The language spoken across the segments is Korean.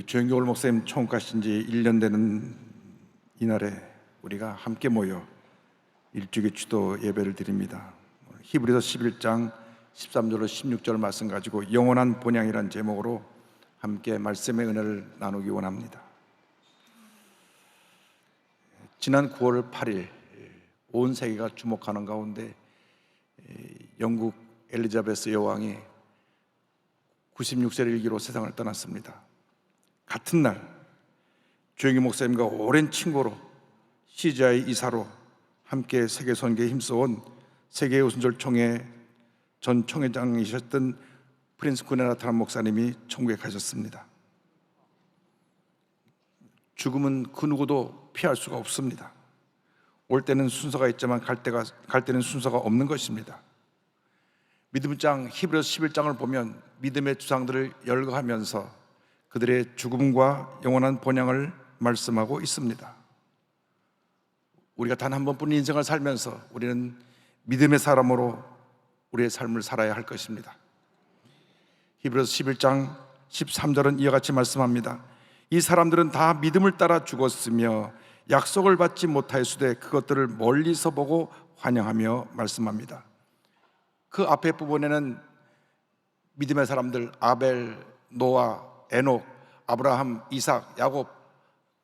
조영길 목사님 총각하신 지 1년 되는 이날에 우리가 함께 모여 일주기 추도 예배를 드립니다. 히브리서 11장 13절로 16절 말씀 가지고 영원한 본향이라는 제목으로 함께 말씀의 은혜를 나누기 원합니다. 지난 9월 8일 온 세계가 주목하는 가운데 영국 엘리자베스 여왕이 96세를 일기로 세상을 떠났습니다. 같은 날 조영길 목사님과 오랜 친구로 CGI 이사로 함께 세계 선교에 힘써온 세계 오순절 총회 전 총회장이셨던 프린스 구네나타란 목사님이 천국에 가셨습니다. 죽음은 그 누구도 피할 수가 없습니다. 올 때는 순서가 있지만 갈 때는 순서가 없는 것입니다. 믿음장 히브리서 11장을 보면 믿음의 주장들을 열거하면서 그들의 죽음과 영원한 본향을 말씀하고 있습니다. 우리가 단 한 번뿐인 인생을 살면서 우리는 믿음의 사람으로 우리의 삶을 살아야 할 것입니다. 히브리서 11장 13절은 이와 같이 말씀합니다. 이 사람들은 다 믿음을 따라 죽었으며 약속을 받지 못하였으되 그것들을 멀리서 보고 환영하며 말씀합니다. 그 앞에 부분에는 믿음의 사람들 아벨, 노아, 에녹, 아브라함, 이삭, 야곱,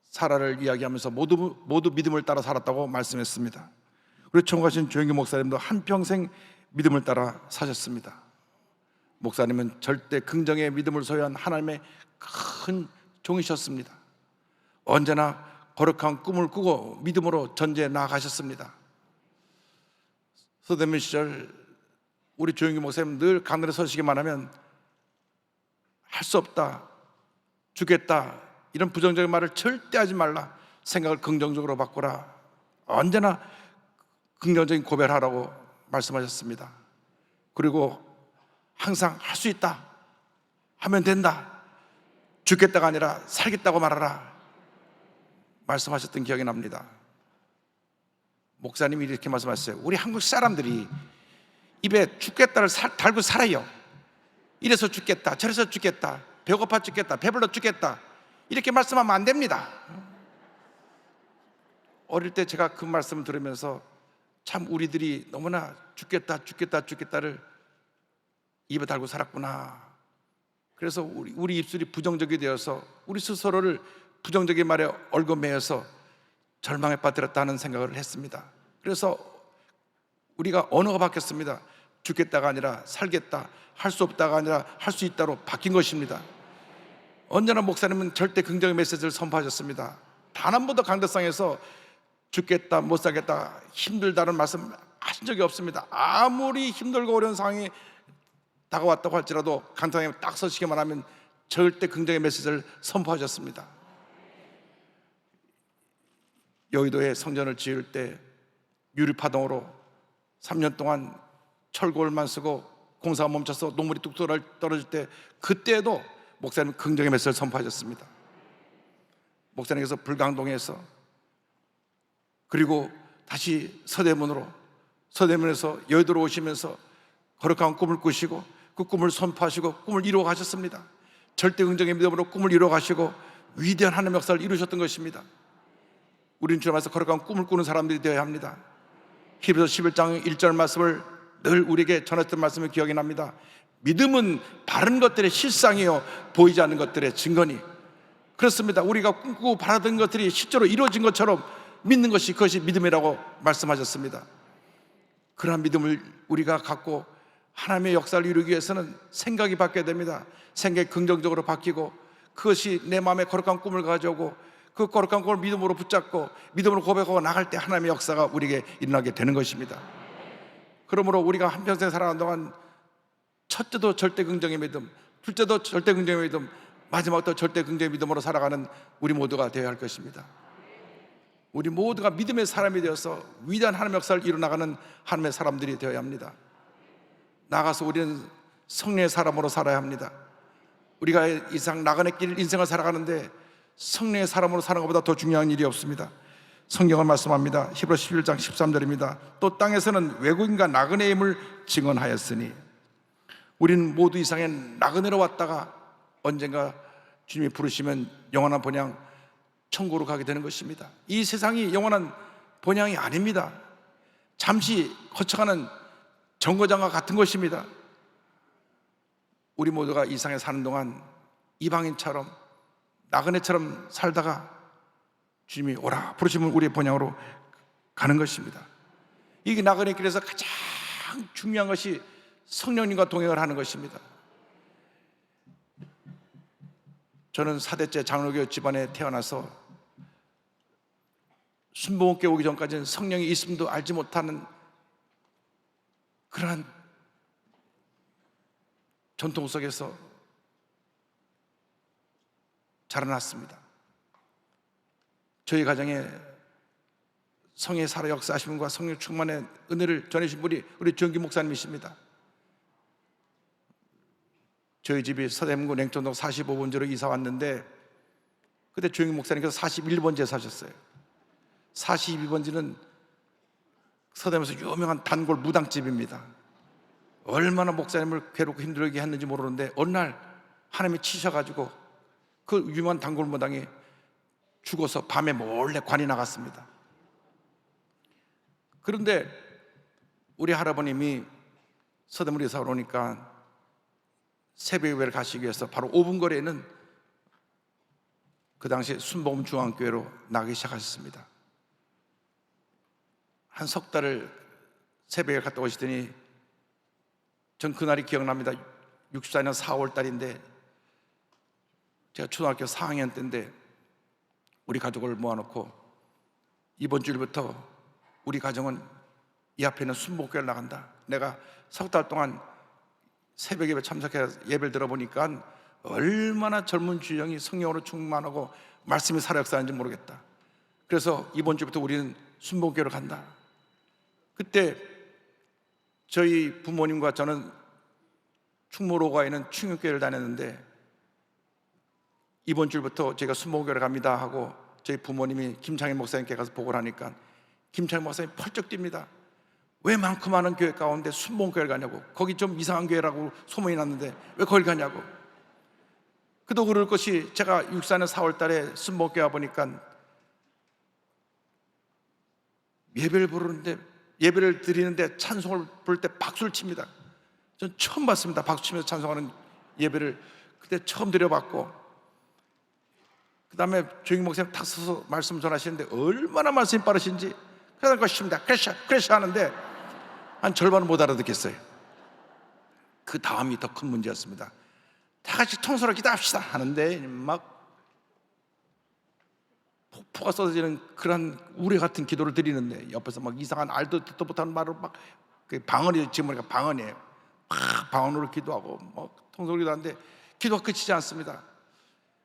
사라를 이야기하면서 모두 믿음을 따라 살았다고 말씀했습니다. 그리고 총각하신 조영길 목사님도 한평생 믿음을 따라 사셨습니다. 목사님은 절대 긍정의 믿음을 소유한 하나님의 큰 종이셨습니다. 언제나 거룩한 꿈을 꾸고 믿음으로 전제에 나아가셨습니다. 서대문 시절 우리 조영길 목사님 늘 강단에 서시기만 하면 할 수 없다, 죽겠다 이런 부정적인 말을 절대 하지 말라, 생각을 긍정적으로 바꾸라, 언제나 긍정적인 고백을 하라고 말씀하셨습니다. 그리고 항상 할 수 있다, 하면 된다, 죽겠다가 아니라 살겠다고 말하라 말씀하셨던 기억이 납니다. 목사님이 이렇게 말씀하셨어요. 우리 한국 사람들이 입에 죽겠다를 달고 살아요. 이래서 죽겠다, 저래서 죽겠다, 배고파 죽겠다, 배불러 죽겠다 이렇게 말씀하면 안 됩니다. 어릴 때 제가 그 말씀을 들으면서 참 우리들이 너무나 죽겠다를 입에 달고 살았구나. 그래서 우리 입술이 부정적이 되어서 우리 스스로를 부정적인 말에 얽어매여서 절망에 빠뜨렸다는 생각을 했습니다. 그래서 우리가 언어가 바뀌었습니다. 죽겠다가 아니라 살겠다, 할 수 없다가 아니라 할 수 있다로 바뀐 것입니다. 언제나 목사님은 절대 긍정의 메시지를 선포하셨습니다. 단 한 번도 강대상에서 죽겠다, 못 살겠다, 힘들다는 말씀 하신 적이 없습니다. 아무리 힘들고 어려운 상황이 다가왔다고 할지라도 강대상에 딱 서시기만 하면 절대 긍정의 메시지를 선포하셨습니다. 여의도에 성전을 지을 때 유리파동으로 3년 동안 철골만 쓰고 공사가 멈춰서 녹물이 뚝 떨어질 때 그때도 목사님은 긍정의 메시지를 선포하셨습니다. 목사님께서 불광동에서 그리고 다시 서대문에서 여의도로 오시면서 거룩한 꿈을 꾸시고 그 꿈을 선포하시고 꿈을 이루어 가셨습니다. 절대 긍정의 믿음으로 꿈을 이루어 가시고 위대한 하나님의 역사를 이루셨던 것입니다. 우리는 주님 앞에서 거룩한 꿈을 꾸는 사람들이 되어야 합니다. 히브리서 11장 1절 말씀을 늘 우리에게 전했던 말씀이 기억이 납니다. 믿음은 바른 것들의 실상이요 보이지 않는 것들의 증거니. 그렇습니다. 우리가 꿈꾸고 바라던 것들이 실제로 이루어진 것처럼 믿는 것이 그것이 믿음이라고 말씀하셨습니다. 그러한 믿음을 우리가 갖고 하나님의 역사를 이루기 위해서는 생각이 바뀌어야 됩니다. 생각이 긍정적으로 바뀌고 그것이 내 마음에 거룩한 꿈을 가져오고 그 거룩한 꿈을 믿음으로 붙잡고 믿음으로 고백하고 나갈 때 하나님의 역사가 우리에게 일어나게 되는 것입니다. 그러므로 우리가 한평생 살아가는 동안 첫째도 절대 긍정의 믿음, 둘째도 절대 긍정의 믿음, 마지막도 절대 긍정의 믿음으로 살아가는 우리 모두가 되어야 할 것입니다. 우리 모두가 믿음의 사람이 되어서 위대한 하나님의 역사를 이루어나가는 하나님의 사람들이 되어야 합니다. 나가서 우리는 성령의 사람으로 살아야 합니다. 우리가 이상 나그네 길 인생을 살아가는데 성령의 사람으로 사는 것보다 더 중요한 일이 없습니다. 성경은 말씀합니다. 히브리서 11장 13절입니다. 또 땅에서는 외국인과 나그네임을 증언하였으니 우리는 모두 이상의 나그네로 왔다가 언젠가 주님이 부르시면 영원한 본향 천국으로 가게 되는 것입니다. 이 세상이 영원한 본향이 아닙니다. 잠시 거쳐가는 정거장과 같은 것입니다. 우리 모두가 이 세상에 사는 동안 이방인처럼 나그네처럼 살다가 주님이 오라 부르시면 우리의 본향으로 가는 것입니다. 이 나그네 길에서 가장 중요한 것이 성령님과 동행을 하는 것입니다. 저는 4대째 장로교 집안에 태어나서 순복음교회 오기 전까지는 성령이 있음도 알지 못하는 그러한 전통 속에서 자라났습니다. 저희 가정에 성의 살아 역사하신 분과 성령 충만의 은혜를 전해주신 분이 우리 주영기 목사님이십니다. 저희 집이 서대문구 냉천동 45번지로 이사 왔는데 그때 주영기 목사님께서 41번지에 사셨어요. 42번지는 서대문에서 유명한 단골 무당집입니다. 얼마나 목사님을 괴롭고 힘들게 했는지 모르는데 어느 날 하나님이 치셔가지고 그 유명한 단골 무당이 죽어서 밤에 몰래 관이 나갔습니다. 그런데 우리 할아버님이 서대문에 이사 오니까 새벽 예배를 가시기 위해서 바로 5분 거리에는 그 당시 순복음 중앙교회로 나가기 시작하셨습니다. 한 석 달을 새벽에 갔다 오시더니 전 그날이 기억납니다. 64년 4월 달인데 제가 초등학교 4학년 때인데 우리 가족을 모아놓고 이번 주일부터 우리 가정은 이 앞에 있는 순복음교회를 나간다. 내가 석 달 동안 새벽 예배 참석해서 예배를 들어보니까 얼마나 젊은 주영이 성령으로 충만하고 말씀이 살아 역사하는지 모르겠다. 그래서 이번 주부터 우리는 순복음교회로 간다. 그때 저희 부모님과 저는 충무로가에 있는 충육교회를 다녔는데 이번 주부터 저희가 순복음교회를 갑니다 하고 저희 부모님이 김창희 목사님께 가서 보고를 하니까 김창희 목사님이 펄쩍 뜁니다. 왜 많고 많은 교회 가운데 순복음교회를 가냐고. 거기 좀 이상한 교회라고 소문이 났는데 왜 거기 가냐고. 그도 그럴 것이 제가 64년 4월 달에 순복음교회 와보니까 예배를 드리는데 찬송을 부를 때 박수를 칩니다. 전 처음 봤습니다. 박수 치면서 찬송하는 예배를 그때 처음 드려봤고, 그 다음에 조영기 목사님 탁 서서 말씀 전하시는데 얼마나 말씀이 빠르신지 그런 것입니다. 크래셔 하는데 한 절반은 못 알아듣겠어요. 그 다음이 더 큰 문제였습니다. 다 같이 통솔을 기도합시다 하는데 막 폭포가 쏟아지는 그런 우레 같은 기도를 드리는데 옆에서 막 이상한 알도 듣도 못하는 말을 막 방언이 지금 보니까 방언이에요. 막 방언으로 기도하고 막 통솔 기도하는데 기도가 그치지 않습니다.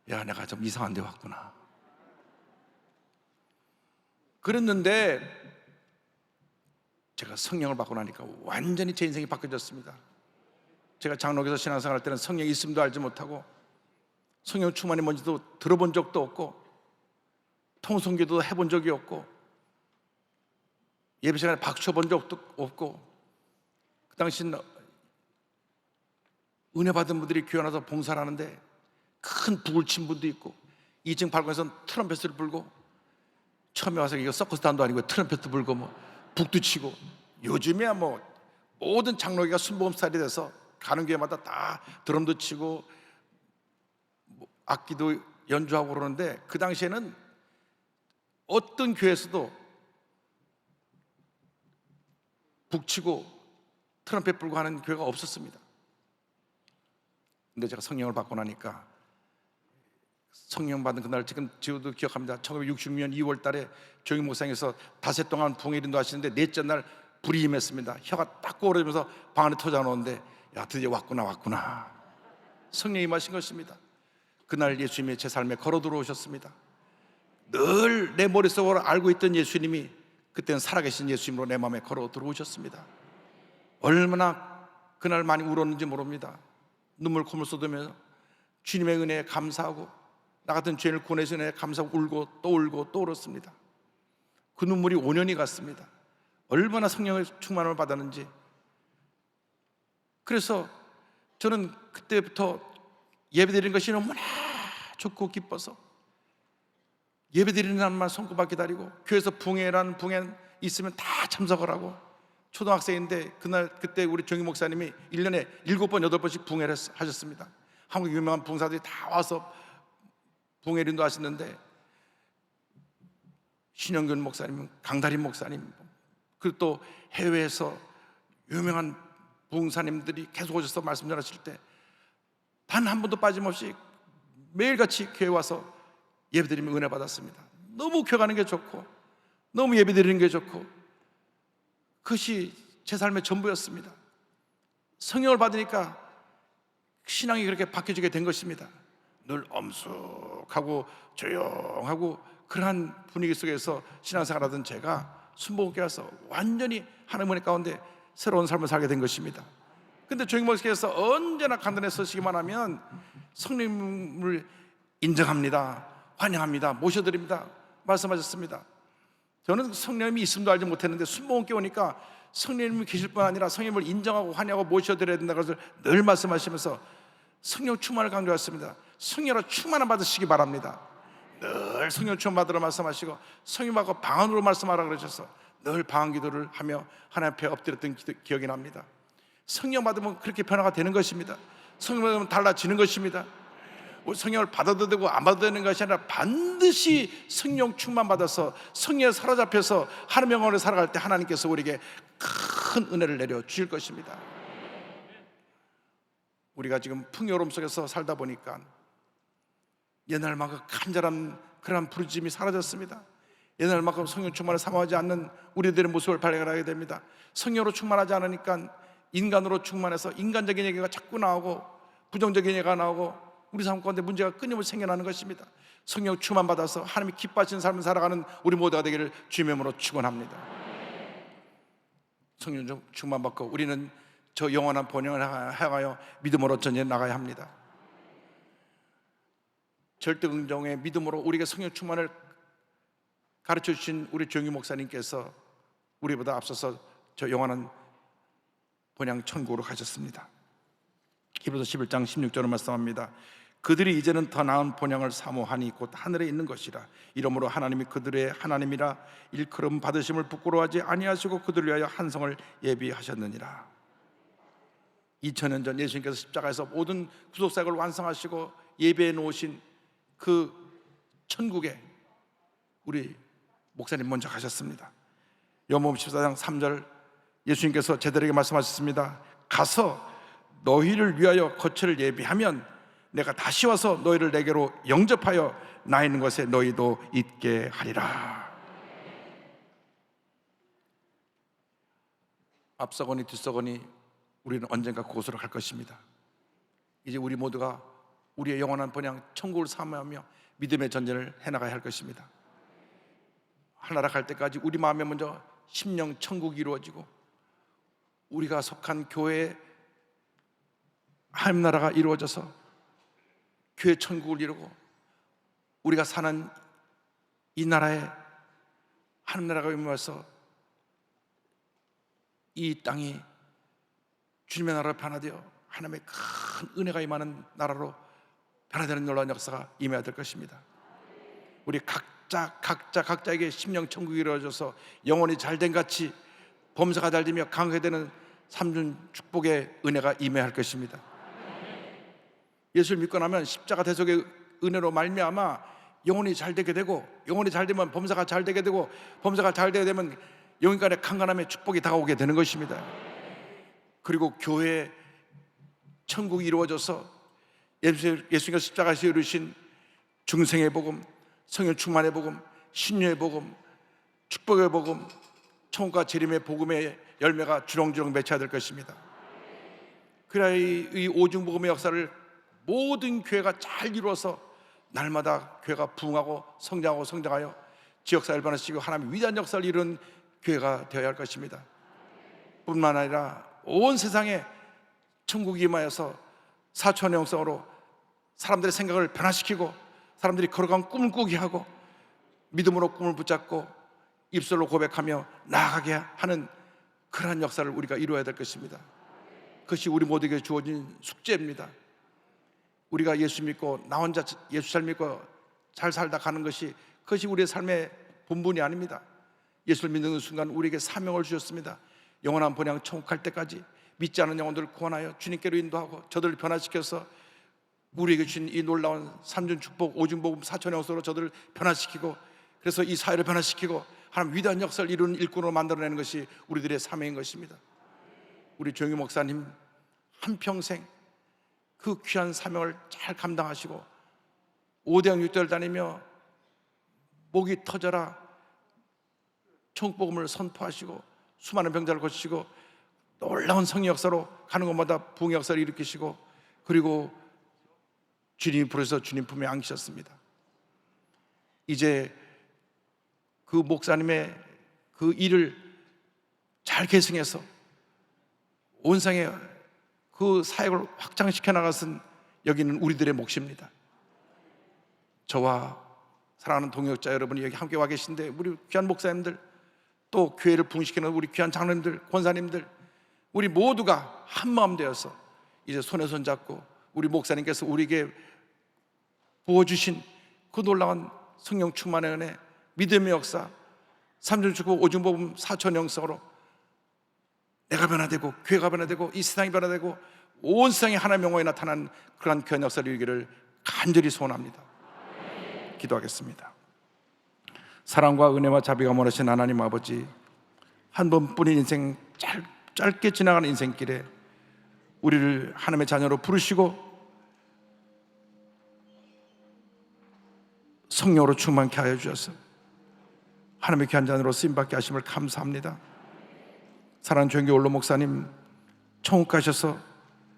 야, 내가 좀 이상한 데 왔구나. 그랬는데 제가 성령을 받고 나니까 완전히 제 인생이 바뀌어졌습니다. 제가 장로교에서 신앙생활 할 때는 성령이 있음도 알지 못하고 성령 충만이 뭔지도 들어본 적도 없고 통성기도 해본 적이 없고 예배 시간에 박수 쳐본 적도 없고 그 당시는 은혜 받은 분들이 교회 나서 봉사를 하는데 큰 북을 친 분도 있고 2층 발코니에서 트럼펫을 불고 처음에 와서 이거 서커스단도 아니고 트럼펫도 불고 뭐 북도 치고 요즘에야 뭐 모든 장로교가 순복음 스타일이 돼서 가는 교회마다 다 드럼도 치고 뭐 악기도 연주하고 그러는데 그 당시에는 어떤 교회에서도 북치고 트럼펫 불고 하는 교회가 없었습니다. 근데 제가 성령을 받고 나니까 성령 받은 그날 지금도 기억합니다. 1966년 2월 달에 조영기 목사님께서 닷새 동안 부흥의 인도 하시는데 넷째 날 불이 임했습니다. 혀가 딱 꼬부러지면서 방 안에 터져 나오는데 야, 드디어 왔구나. 성령이 임하신 것입니다. 그날 예수님이 제 삶에 걸어 들어오셨습니다. 늘 내 머릿속으로 알고 있던 예수님이 그때는 살아계신 예수님으로 내 마음에 걸어 들어오셨습니다. 얼마나 그날 많이 울었는지 모릅니다. 눈물 콧물 쏟으면서 주님의 은혜에 감사하고 나 같은 죄인을 구원해주신 은혜에 감사하고 울고 또 울었습니다. 그 눈물이 5년이 갔습니다. 얼마나 성령의 충만함을 받았는지. 그래서 저는 그때부터 예배드리는 것이 너무나 좋고 기뻐서 예배드리는 날만 손꼽아 기다리고, 교회에서 붕회라는 붕회 있으면 다 참석을 하고, 초등학생인데 그때 우리 정희 목사님이 1년에 7번 8번씩 붕회를 하셨습니다. 한국 유명한 붕사들이 다 와서 붕회린도 하시는데, 신영균 목사님, 강다림 목사님, 그리고 또 해외에서 유명한 붕사님들이 계속 오셔서 말씀 전하실 때 단 한 번도 빠짐없이 매일같이 교회 와서 예배드리면 은혜 받았습니다. 너무 교회 가는 게 좋고, 너무 예배드리는 게 좋고, 그것이 제 삶의 전부였습니다. 성령을 받으니까 신앙이 그렇게 바뀌어지게 된 것입니다. 늘 엄숙하고 조용하고 그러한 분위기 속에서 신앙생활하던 제가 순복음교회 와서 완전히 하나님 은혜 가운데 새로운 삶을 살게 된 것입니다. 근데 정희 목사께서 언제나 간단히 서시기만 하면 성령님을 인정합니다, 환영합니다, 모셔드립니다 말씀하셨습니다. 저는 성령님이 있음도 알지 못했는데 순복음교회 오니까 성령님이 계실 뿐 아니라 성령님을 인정하고 환영하고 모셔드려야 된다는 것을 늘 말씀하시면서 성령 충만을 강조했습니다. 성령으로 충만을 받으시기 바랍니다. 늘 성령 충만 받으라 말씀하시고, 성령하고 방언으로 말씀하라 그러셔서 늘 방언 기도를 하며 하나님 앞에 엎드렸던 기억이 납니다. 성령 받으면 그렇게 변화가 되는 것입니다. 성령 받으면 달라지는 것입니다. 성령을 받아도 되고 안 받아도 되는 것이 아니라 반드시 성령 충만 받아서 성령에 사로잡혀서 하나님의 영광을 살아갈 때 하나님께서 우리에게 큰 은혜를 내려 주실 것입니다. 우리가 지금 풍요로움 속에서 살다 보니까 옛날만큼 간절한 그런 부르짖음이 사라졌습니다. 옛날만큼 성령 충만을 사모하지 않는 우리들의 모습을 발견하게 됩니다. 성령으로 충만하지 않으니까 인간으로 충만해서 인간적인 얘기가 자꾸 나오고 부정적인 얘기가 나오고 우리 삶 가운데 문제가 끊임없이 생겨나는 것입니다. 성령 충만 받아서 하나님이 기뻐하시는 삶을 살아가는 우리 모두가 되기를 주님의 이름으로 축원합니다. 성령 충만 받고 우리는 저 영원한 본향을 향하여 믿음으로 전진해 나가야 합니다. 절대긍정의 믿음으로 우리에게 성령 충만을 가르쳐 주신 우리 정희 목사님께서 우리보다 앞서서 저 영원한 본향 천국으로 가셨습니다. 히브리서 11장 16절을 말씀합니다. 그들이 이제는 더 나은 본향을 사모하니 곧 하늘에 있는 것이라. 이러므로 하나님이 그들의 하나님이라 일컬음 받으심을 부끄러워하지 아니하시고 그들을 위하여 한 성을 예비하셨느니라. 2000년 전 예수님께서 십자가에서 모든 구속사역을 완성하시고 예배해 놓으신 그 천국에 우리 목사님 먼저 가셨습니다. 요한복음 14장 3절 예수님께서 제자들에게 말씀하셨습니다. 가서 너희를 위하여 거처를 예비하면 내가 다시 와서 너희를 내게로 영접하여 나 있는 곳에 너희도 있게 하리라. 앞서거니 뒤서거니 우리는 언젠가 그곳으로 갈 것입니다. 이제 우리 모두가 우리의 영원한 본향 천국을 사모하며 믿음의 전쟁을 해나가야 할 것입니다. 하나라 갈 때까지 우리 마음에 먼저 심령 천국이 이루어지고 우리가 속한 교회의 하나님 나라가 이루어져서 교회 천국을 이루고 우리가 사는 이 나라에 하나님 나라가 임하여서 이 땅이 주님의 나라로 변화되어 하나님의 큰 은혜가 임하는 나라로 변화되는 놀라운 역사가 임해야 될 것입니다. 우리 각자에게 심령 천국이 이루어져서 영혼이 잘된 같이 범사가 잘되며 강화되는 삼중 축복의 은혜가 임해야 할 것입니다. 예수를 믿고 나면 십자가 대속의 은혜로 말미암아 영혼이 잘되게 되고, 영혼이 잘되면 범사가 잘되게 되고, 범사가 잘되게 되면 영혼간의 강건함의 축복이 다가오게 되는 것입니다. 그리고 교회 천국이 이루어져서 예수님께서 십자가에서 이루신 중생의 복음, 성령 충만의 복음, 신유의 복음, 축복의 복음, 천국과 재림의 복음의 열매가 주렁주렁 맺혀야 될 것입니다. 그래야 이 오중복음의 역사를 모든 교회가 잘 이루어서 날마다 교회가 부흥하고 성장하여 지역사회를 변화시키고 하나님의 위대한 역사를 이룬 교회가 되어야 할 것입니다. 뿐만 아니라 온 세상에 천국이 임하여서 사천의 영성으로 사람들의 생각을 변화시키고 사람들이 거룩한 꿈을 꾸게 하고 믿음으로 꿈을 붙잡고 입술로 고백하며 나아가게 하는 그러한 역사를 우리가 이루어야 될 것입니다. 그것이 우리 모두에게 주어진 숙제입니다. 우리가 예수 믿고 나 혼자 예수 잘 믿고 잘 살다 가는 그것이 우리의 삶의 본분이 아닙니다. 예수를 믿는 순간 우리에게 사명을 주셨습니다. 영원한 본향 천국 갈 때까지 믿지 않은 영혼들을 구원하여 주님께로 인도하고 저들을 변화시켜서 우리에게 주신 이 놀라운 삼중 축복, 오중복음, 사천영서로 저들을 변화시키고, 그래서 이 사회를 변화시키고 하나님 위대한 역사를 이루는 일꾼으로 만들어내는 것이 우리들의 사명인 것입니다. 우리 조영희 목사님 한평생 그 귀한 사명을 잘 감당하시고 5대학 6대를 다니며 목이 터져라 천국복음을 선포하시고 수많은 병자를 고치시고 놀라운 성의 역사로 가는 것마다 부흥의 역사를 일으키시고, 그리고 주님이 부르셔서 주님 품에 안기셨습니다. 이제 그 목사님의 그 일을 잘 계승해서 온 세상에 그 사역을 확장시켜 나가신 여기는 우리들의 몫입니다. 저와 사랑하는 동역자 여러분이 여기 함께 와 계신데, 우리 귀한 목사님들, 또 교회를 부흥시키는 우리 귀한 장로님들, 권사님들, 우리 모두가 한마음 되어서 이제 손에 손 잡고 우리 목사님께서 우리에게 부어주신 그 놀라운 성령 충만의 은혜, 믿음의 역사, 삼중축복, 오중복음, 사천영성으로 내가 변화되고 교회가 변화되고 이 세상이 변화되고 온 세상에 하나님의 영광이 나타난 그러한 귀한 역사를 이루기를 간절히 소원합니다. 기도하겠습니다. 사랑과 은혜와 자비가 많으신 하나님 아버지, 한 번뿐인 인생, 짧게 지나가는 인생길에 우리를 하나님의 자녀로 부르시고 성령으로 충만케 하여 주셔서 하나님의 귀한 자녀로 쓰임받게 하심을 감사합니다. 사랑하는 조영기 원로 목사님, 천국 가셔서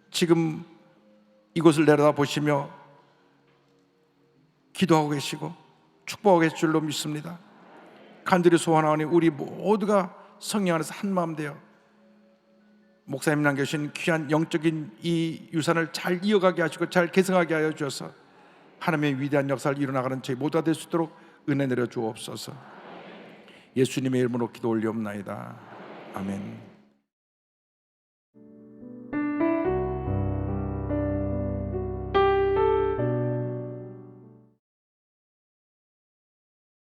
지금 이곳을 내려다보시며 기도하고 계시고 축복하고 계실 줄로 믿습니다. 간절히 소원하오니 우리 모두가 성령 안에서 한마음 되어 목사님 남겨주신 귀한 영적인 이 유산을 잘 이어가게 하시고 잘 계승하게 하여 주셔서 하나님의 위대한 역사를 이루어나가는 저희 모두가 될 수 있도록 은혜 내려 주옵소서. 예수님의 이름으로 기도 올리옵나이다. 아멘.